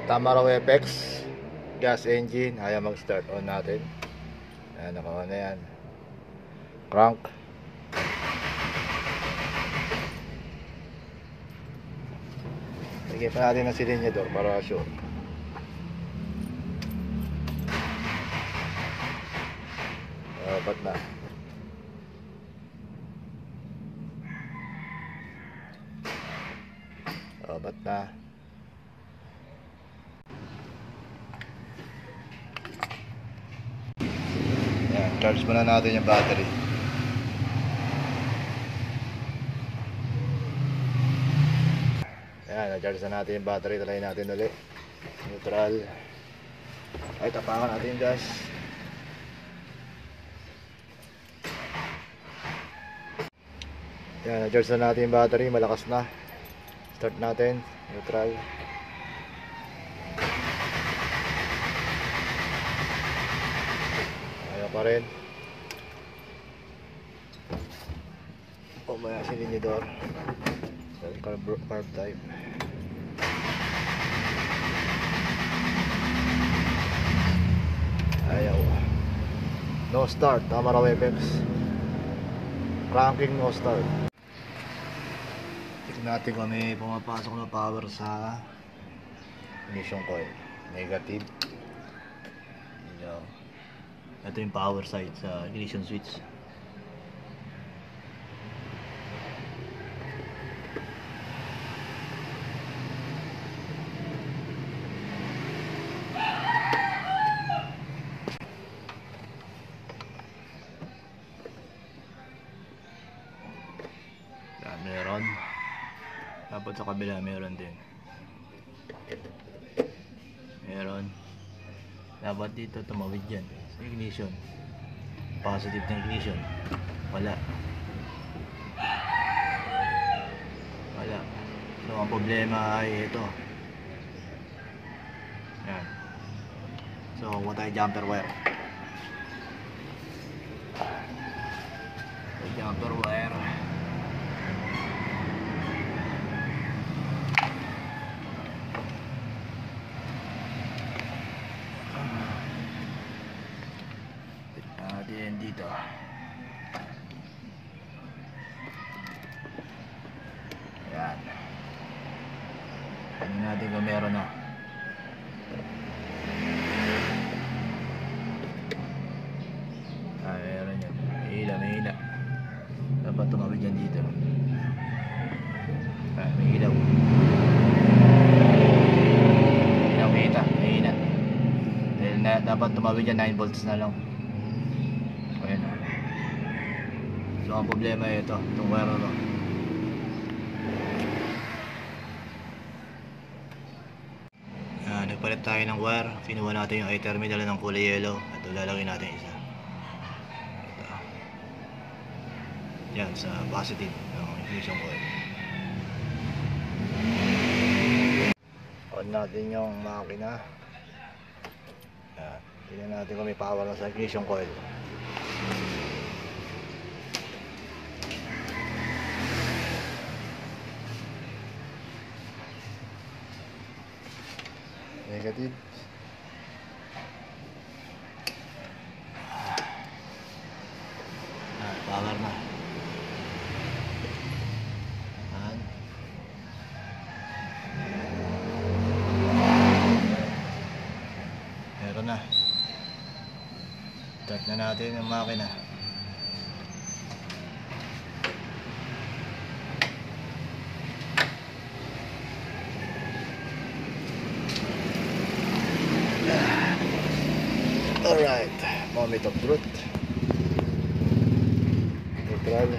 Tamaraw FX gas engine, ayaw mag start. On natin. Ayan, nakawa na yan. Crank. Lagyan pa natin ng silinyador para sure. Ba't na? Ba't na? Ayan, charge muna natin yung battery. Ayan, na-charge na natin yung battery. Talayin natin ulit. Neutral. Ay, tapakan natin yung gas. Ayan, na-charge na natin yung battery. Malakas na. Start natin. Neutral. Ayaw pa rin. Maya silinyador. Carb type. Ayaw. No start. Tamaraw FX. Cranking no start. Tignan natin kung may pumapasok na power sa ignition coil. Negative. Ito yung power side sa ignition switch. Meron. Dapat sa kabila meron din. Meron. Dapat dito tumawid yan sa ignition. Positive na ignition. Wala. Wala. So ang problema ay ito. Yan. So what ay jumper wire. Jumper wire. Dito. Ayan. Tingnan natin kung meron na. Meron yan. May hila. Dapat tumawid yan dito. May ilaw. Kita. May hila. Dapat tumawid yan 9 volts na lang. Ayan. So ang problema ay ito, itong wire na to. Nagpalit tayo ng wire. Kinuha natin yung I-terminal ng kulay yellow. Ito lalagyan natin isa. Ito. Yan sa positive ng ignition coil. On natin yung makina. Yan. Tingnan natin kung may power na sa ignition coil. Negative. Power na. Meron na. Start na natin ang makina. Alright, moment of truth. Neutral.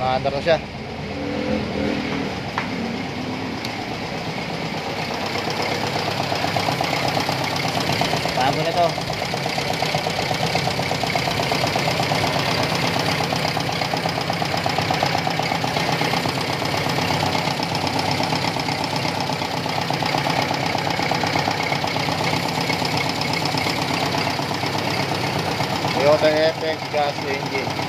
Maandar na siya. Bago na to. Toyota FX gas engine.